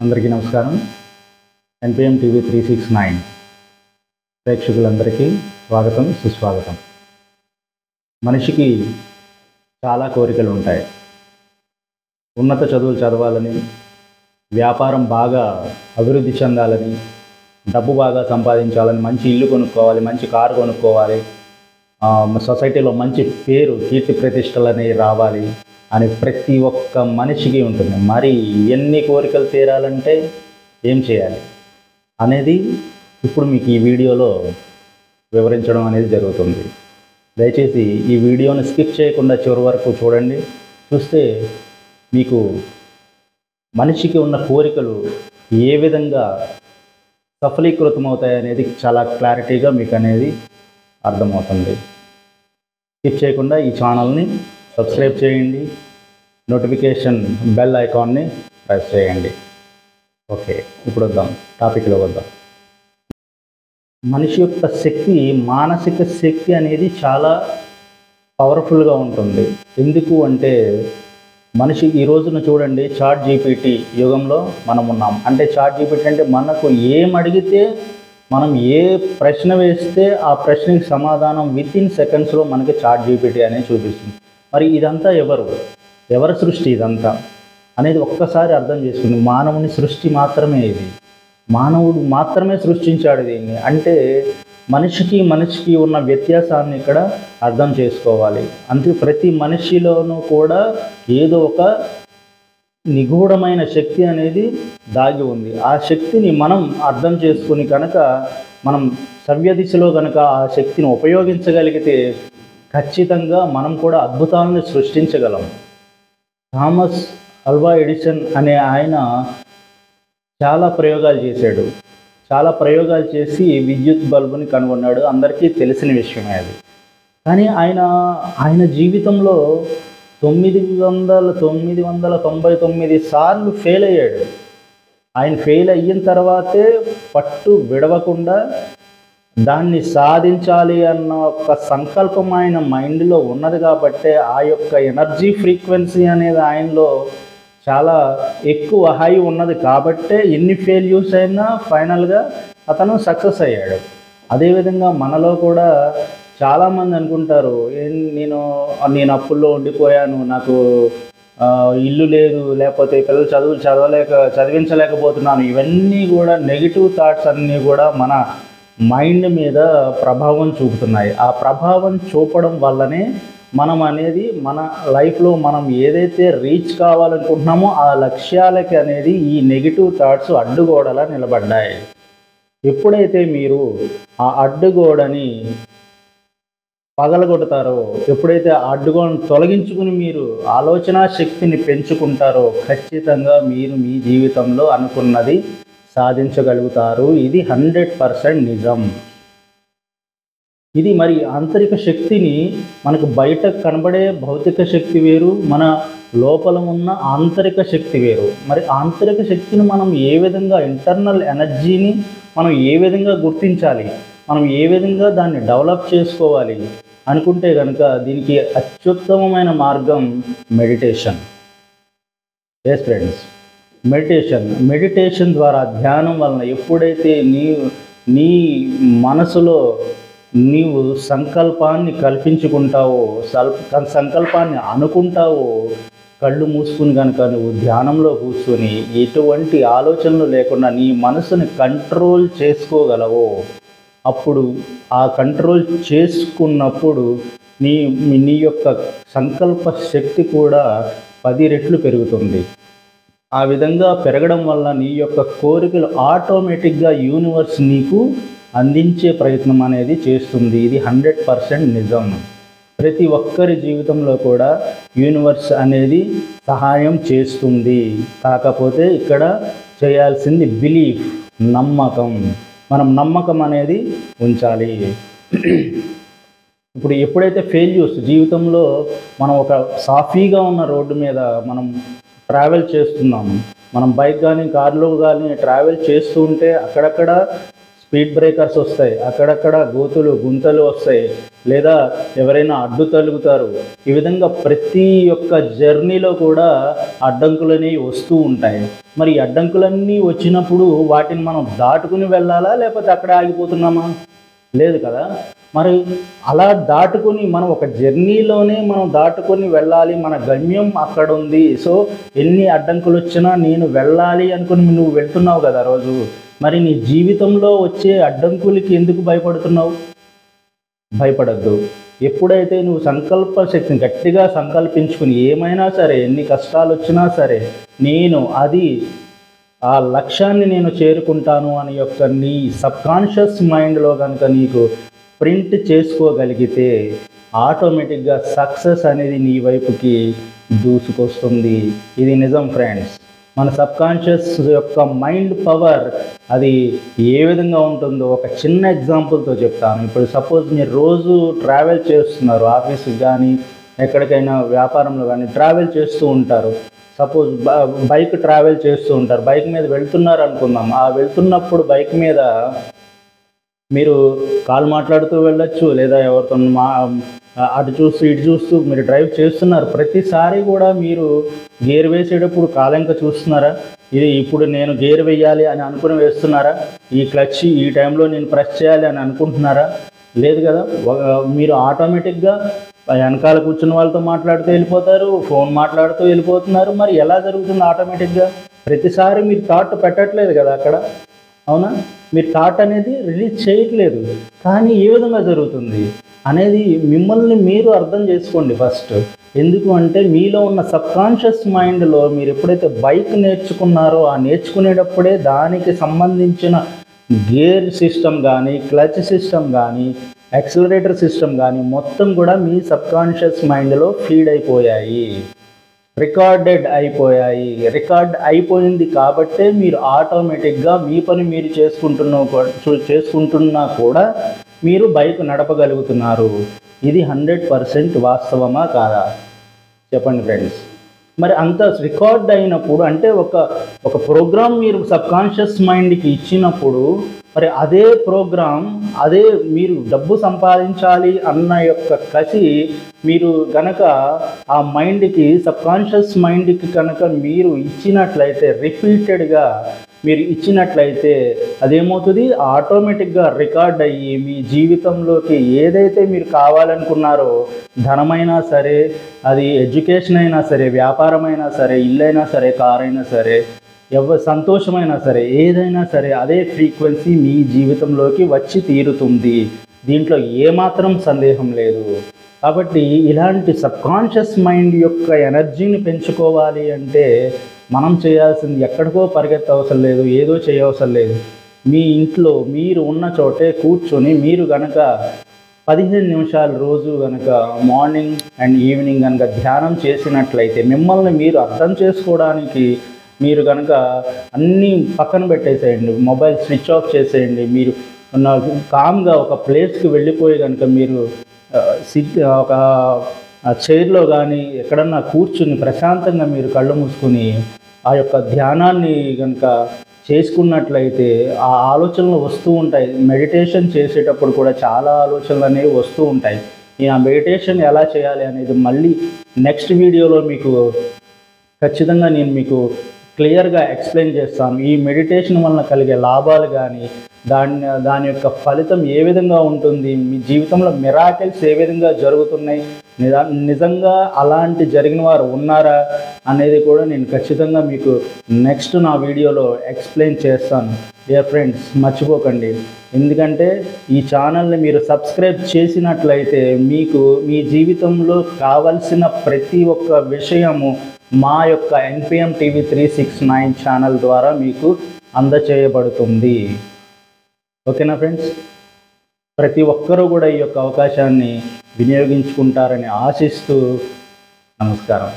అందరికీ నమస్కారం. NPM TV 369 ప్రేక్షకులందరికీ స్వాగతం, సుస్వాగతం. మనిషికి చాలా కోరికలు ఉంటాయి. ఉన్నత చదువులు చదవాలని, వ్యాపారం బాగా అభివృద్ధి చెందాలని, డబ్బు బాగా సంపాదించాలని, మంచి ఇల్లు కొనుక్కోవాలి, మంచి కారు కొనుక్కోవాలి, సొసైటీలో మంచి పేరు, కీర్తి ప్రతిష్టలు అనేవి రావాలి అని ప్రతి ఒక్క మనిషికి ఉంటుంది. మరి ఎన్ని కోరికలు తీరాలంటే ఏం చేయాలి అనేది ఇప్పుడు మీకు ఈ వీడియోలో వివరించడం అనేది జరుగుతుంది. దయచేసి ఈ వీడియోని స్కిప్ చేయకుండా చివరి వరకు చూడండి. చూస్తే మీకు మనిషికి ఉన్న కోరికలు ఏ విధంగా సఫలీకృతం అవుతాయి అనేది చాలా క్లారిటీగా మీకు అనేది అర్థమవుతుంది. స్కిప్ చేయకుండా ఈ ఛానల్ని సబ్స్క్రైబ్ చేయండి, నోటిఫికేషన్ బెల్ ఐకాన్ని ప్రెస్ చేయండి. ఓకే, ఇప్పుడు వద్దాం, టాపిక్లో వద్దాం. మనిషి యొక్క శక్తి, మానసిక శక్తి అనేది చాలా పవర్ఫుల్గా ఉంటుంది. ఎందుకు అంటే మనిషి ఈ రోజున చూడండి, చాట్ జీపీటీ యుగంలో మనం ఉన్నాం. అంటే చాట్ జీపీటీ అంటే మనకు ఏం అడిగితే, మనం ఏ ప్రశ్న వేస్తే ఆ ప్రశ్నకి సమాధానం వితిన్ సెకండ్స్లో మనకి చాట్ జీపీటీ అనేది చూపిస్తుంది. మరి ఇదంతా ఎవరి సృష్టి ఇదంతా అనేది ఒక్కసారి అర్థం చేసుకుంది. మానవుని సృష్టి మాత్రమే ఇది. మానవుడు మాత్రమే సృష్టించాడు దీన్ని. అంటే మనిషికి ఉన్న వ్యత్యాసాన్ని ఇక్కడ అర్థం చేసుకోవాలి. అందుకే ప్రతి మనిషిలోనూ కూడా ఏదో ఒక నిగూఢమైన శక్తి అనేది దాగి ఉంది. ఆ శక్తిని మనం అర్థం చేసుకుని కనుక, మనం సవ్య దిశలో కనుక ఆ శక్తిని ఉపయోగించగలిగితే ఖచ్చితంగా మనం కూడా అద్భుతాలను సృష్టించగలం. థామస్ ఆల్వా ఎడిసన్ అనే ఆయన చాలా ప్రయోగాలు చేశాడు. చాలా ప్రయోగాలు చేసి విద్యుత్ బల్బుని కనుగొన్నాడు. అందరికీ తెలిసిన విషయమే అది. కానీ ఆయన జీవితంలో 999 సార్లు ఫెయిల్ అయ్యాడు. ఆయన ఫెయిల్ అయిన తర్వాతే పట్టు విడవకుండా దాన్ని సాధించాలి అన్న ఒక సంకల్పం ఆయన మైండ్లో ఉన్నది. కాబట్టే ఆ యొక్క ఎనర్జీ ఫ్రీక్వెన్సీ అనేది ఆయనలో చాలా ఎక్కువ హై ఉన్నది. కాబట్టే ఎన్ని ఫెయిల్యూర్స్ అయినా ఫైనల్గా అతను సక్సెస్ అయ్యాడు. అదేవిధంగా మనలో కూడా చాలామంది అనుకుంటారు, నేను అప్పుల్లో ఉండిపోయాను, నాకు ఇల్లు లేదు, లేకపోతే పిల్లలు చదివించలేకపోతున్నాను. ఇవన్నీ కూడా నెగిటివ్ థాట్స్ అన్నీ కూడా మన మైండ్ మీద ప్రభావం చూపుతున్నాయి. ఆ ప్రభావం చూపడం వల్లనే మనం అనేది మన లైఫ్లో మనం ఏదైతే రీచ్ కావాలనుకుంటున్నామో ఆ లక్ష్యాలకి అనేది ఈ నెగిటివ్ థాట్స్ అడ్డుగోడలా నిలబడ్డాయి. ఎప్పుడైతే మీరు ఆ అడ్డుగోడని పగలగొడతారో, ఎప్పుడైతే ఆ అడ్డుగోడను తొలగించుకుని మీరు ఆలోచన శక్తిని పెంచుకుంటారో ఖచ్చితంగా మీరు మీ జీవితంలో అనుకున్నది సాధించగలుగుతారు. ఇది 100% నిజం. ఇది మరి ఆంతరిక శక్తిని, మనకు బయట కనబడే భౌతిక శక్తి వేరు, మన లోపల ఉన్న ఆంతరిక శక్తి వేరు. మరి ఆంతరిక శక్తిని మనం ఏ విధంగా, ఇంటర్నల్ ఎనర్జీని మనం ఏ విధంగా గుర్తించాలి, మనం ఏ విధంగా దాన్ని డెవలప్ చేసుకోవాలి అనుకుంటే కనుక దీనికి అత్యుత్తమమైన మార్గం మెడిటేషన్. ఎస్ ఫ్రెండ్స్, మెడిటేషన్ ద్వారా, ధ్యానం వలన ఎప్పుడైతే నీ మనసులో నీవు సంకల్పాన్ని కల్పించుకుంటావో, సంకల్పాన్ని అనుకుంటావో, కళ్ళు మూసుకుని కనుక నువ్వు ధ్యానంలో కూర్చొని ఎటువంటి ఆలోచనలు లేకుండా నీ మనసుని కంట్రోల్ చేసుకోగలవో, అప్పుడు ఆ కంట్రోల్ చేసుకున్నప్పుడు నీ యొక్క సంకల్ప శక్తి కూడా 10 రెట్లు పెరుగుతుంది. ఆ విధంగా పెరగడం వల్ల నీ యొక్క కోరికలు ఆటోమేటిక్గా యూనివర్స్ నీకు అందించే ప్రయత్నం అనేది చేస్తుంది. ఇది 100% నిజం. ప్రతి ఒక్కరి జీవితంలో కూడా యూనివర్స్ అనేది సహాయం చేస్తుంది. కాకపోతే ఇక్కడ చేయాల్సింది బిలీఫ్, నమ్మకం. మనం నమ్మకం అనేది ఉంచాలి. ఇప్పుడు ఎప్పుడైతే ఫెయిల్యూర్స్ జీవితంలో, మనం ఒక సాఫీగా ఉన్న రోడ్డు మీద మనం ట్రావెల్ చేస్తున్నాము, మనం బైక్ కానీ కార్లో కానీ ట్రావెల్ చేస్తూ ఉంటే అక్కడక్కడ స్పీడ్ బ్రేకర్స్ వస్తాయి, అక్కడక్కడ గోతులు గుంతలు వస్తాయి, లేదా ఎవరైనా అడ్డు తలుగుతారు. ఈ విధంగా ప్రతి ఒక్క జర్నీలో కూడా అడ్డంకులని వస్తూ ఉంటాయి. మరి ఈ అడ్డంకులన్నీ వచ్చినప్పుడు వాటిని మనం దాటుకుని వెళ్ళాలా, లేకపోతే అక్కడే ఆగిపోతున్నామా? లేదు కదా. మరి అలా దాటుకొని మనం ఒక జర్నీలోనే మనం దాటుకొని వెళ్ళాలి, మన గమ్యం అక్కడ ఉంది. సో ఎన్ని అడ్డంకులు వచ్చినా నేను వెళ్ళాలి అనుకుని నువ్వు వెళ్తున్నావు కదా రోజు. మరి నీ జీవితంలో వచ్చే అడ్డంకులకి ఎందుకు భయపడుతున్నావు? భయపడద్దు. ఎప్పుడైతే నువ్వు సంకల్ప శక్తిని గట్టిగా సంకల్పించుకుని ఏమైనా సరే, ఎన్ని కష్టాలు వచ్చినా సరే, నేను ఆ లక్ష్యాన్ని నేను చేరుకుంటాను అని యొక్క నీ సబ్కాన్షియస్ మైండ్లో కనుక నీకు ప్రింట్ చేసుకోగలిగితే ఆటోమేటిక్గా సక్సెస్ అనేది నీ వైపుకి దూసుకొస్తుంది. ఇది నిజం ఫ్రెండ్స్. మన సబ్కాన్షియస్ యొక్క మైండ్ పవర్ అది ఏ విధంగా ఉంటుందో ఒక చిన్న ఎగ్జాంపుల్తో చెప్తాను. ఇప్పుడు సపోజ్ మీరు రోజు ట్రావెల్ చేస్తున్నారు, ఆఫీస్కి కానీ ఎక్కడికైనా వ్యాపారంలో కానీ ట్రావెల్ చేస్తూ ఉంటారు. సపోజ్ బైక్ ట్రావెల్ చేస్తూ ఉంటారు, బైక్ మీద వెళ్తున్నారు అనుకుందాం. ఆ వెళ్తున్నప్పుడు బైక్ మీద మీరు కాల్ మాట్లాడుతూ వెళ్ళొచ్చు, లేదా ఎవరితో అటు చూస్తూ ఇటు చూస్తూ మీరు డ్రైవ్ చేస్తున్నారు. ప్రతిసారి కూడా మీరు గేర్ వేసేటప్పుడు కాలంక చూస్తున్నారా? ఇది ఇప్పుడు నేను గేర్ వేయాలి అని అనుకుని వేస్తున్నారా? ఈ క్లచ్ ఈ టైంలో నేను ప్రెస్ చేయాలి అని అనుకుంటున్నారా? లేదు కదా. మీరు ఆటోమేటిక్గా వెనకాల కూర్చున్న వాళ్ళతో మాట్లాడుతూ వెళ్ళిపోతారు, ఫోన్ మాట్లాడుతూ వెళ్ళిపోతున్నారు. మరి ఎలా జరుగుతుంది? ఆటోమేటిక్గా ప్రతిసారి మీరు థాట్ పెట్టట్లేదు కదా అక్కడ, అవునా? మీరు థాట్ అనేది రిలీజ్ చేయట్లేదు. కానీ ఏ విధంగా జరుగుతుంది అనేది మిమ్మల్ని మీరు అర్థం చేసుకోండి ఫస్ట్. ఎందుకు అంటే మీలో ఉన్న సబ్కాన్షియస్ మైండ్లో మీరు ఎప్పుడైతే బైక్ నేర్చుకున్నారో ఆ నేర్చుకునేటప్పుడే దానికి సంబంధించిన గేర్ సిస్టమ్ కానీ, క్లచ్ సిస్టమ్ కానీ, యాక్సిలరేటర్ సిస్టమ్ కానీ మొత్తం కూడా మీ సబ్కాన్షియస్ మైండ్లో ఫీడ్ అయిపోయాయి, రికార్డ్ అయిపోయింది. కాబట్టే మీరు ఆటోమేటిక్గా మీ పని మీరు చేసుకుంటున్నా కూడా మీరు బైక్ నడపగలుగుతున్నారు. ఇది 100% వాస్తవమా కాదా? చెప్పండి ఫ్రెండ్స్. మరి అంత రికార్డ్ అయినప్పుడు అంటే ఒక ప్రోగ్రామ్ మీరు సబ్కాన్షియస్ మైండ్కి ఇచ్చినప్పుడు మరి అదే ప్రోగ్రామ్ అదే మీరు డబ్బు సంపాదించాలి అన్న యొక్క కసి మీరు గనక ఆ మైండ్కి సబ్కాన్షియస్ మైండ్కి కనుక మీరు ఇచ్చినట్లయితే, రిపీటెడ్గా మీరు ఇచ్చినట్లయితే అదేమవుతుంది? ఆటోమేటిక్గా రికార్డ్ అయ్యి మీ జీవితంలోకి ఏదైతే మీరు కావాలనుకున్నారో, ధనమైనా సరే, అది ఎడ్యుకేషన్ అయినా సరే, వ్యాపారం అయినా సరే, ఇల్లైనా సరే, కార్ అయినా సరే, సంతోషమైనా సరే, ఏదైనా సరే అదే ఫ్రీక్వెన్సీ మీ జీవితంలోకి వచ్చి తీరుతుంది. దీంట్లో ఏమాత్రం సందేహం లేదు. కాబట్టి ఇలాంటి సబ్కాన్షియస్ మైండ్ యొక్క ఎనర్జీని పెంచుకోవాలి అంటే మనం చేయాల్సింది ఎక్కడికో పరిగెత్తవసరం లేదు, ఏదో చేయవసరం లేదు. మీ ఇంట్లో మీరు ఉన్న చోటే కూర్చొని మీరు కనుక 15 నిమిషాలు రోజు కనుక మార్నింగ్ అండ్ ఈవినింగ్ కనుక ధ్యానం చేసినట్లయితే మిమ్మల్ని మీరు అర్థం చేసుకోవడానికి మీరు కనుక అన్నీ పక్కన పెట్టేసేయండి, మొబైల్ స్విచ్ ఆఫ్ చేసేయండి. మీరు కామ్గా ఒక ప్లేస్కి వెళ్ళిపోయి కనుక మీరు ఒక చైర్లో కానీ ఎక్కడన్నా కూర్చుని ప్రశాంతంగా మీరు కళ్ళు మూసుకుని ఆ యొక్క ధ్యానాన్ని కనుక చేసుకున్నట్లయితే ఆ ఆలోచనలు వస్తూ ఉంటాయి. మెడిటేషన్ చేసేటప్పుడు కూడా చాలా ఆలోచనలు అనేవి వస్తూ ఉంటాయి. ఈ ఆ మెడిటేషన్ ఎలా చేయాలి అనేది మళ్ళీ నెక్స్ట్ వీడియోలో మీకు ఖచ్చితంగా నేను మీకు క్లియర్గా ఎక్స్ప్లెయిన్ చేస్తాను. ఈ మెడిటేషన్ వలన కలిగే లాభాలు కానీ దాని యొక్క ఫలితం ఏ విధంగా ఉంటుంది, మీ జీవితంలో మిరాకిల్స్ ఏ విధంగా జరుగుతున్నాయి, నిజంగా అలాంటి జరిగిన వారు ఉన్నారా అనేది కూడా నేను ఖచ్చితంగా మీకు నెక్స్ట్ నా వీడియోలో ఎక్స్ప్లెయిన్ చేస్తాను. డియర్ ఫ్రెండ్స్, మర్చిపోకండి. ఎందుకంటే ఈ ఛానల్ని మీరు సబ్స్క్రైబ్ చేసినట్లయితే మీకు మీ జీవితంలో కావలసిన ప్రతి ఒక్క విషయము మా యొక్క NPM TV 369 ఛానల్ ద్వారా మీకు అందచేయబడుతుంది. ఓకేనా ఫ్రెండ్స్? ప్రతి ఒక్కరూ కూడా ఈ యొక్క అవకాశాన్ని వినియోగించుకుంటారని ఆశిస్తూ నమస్కారం.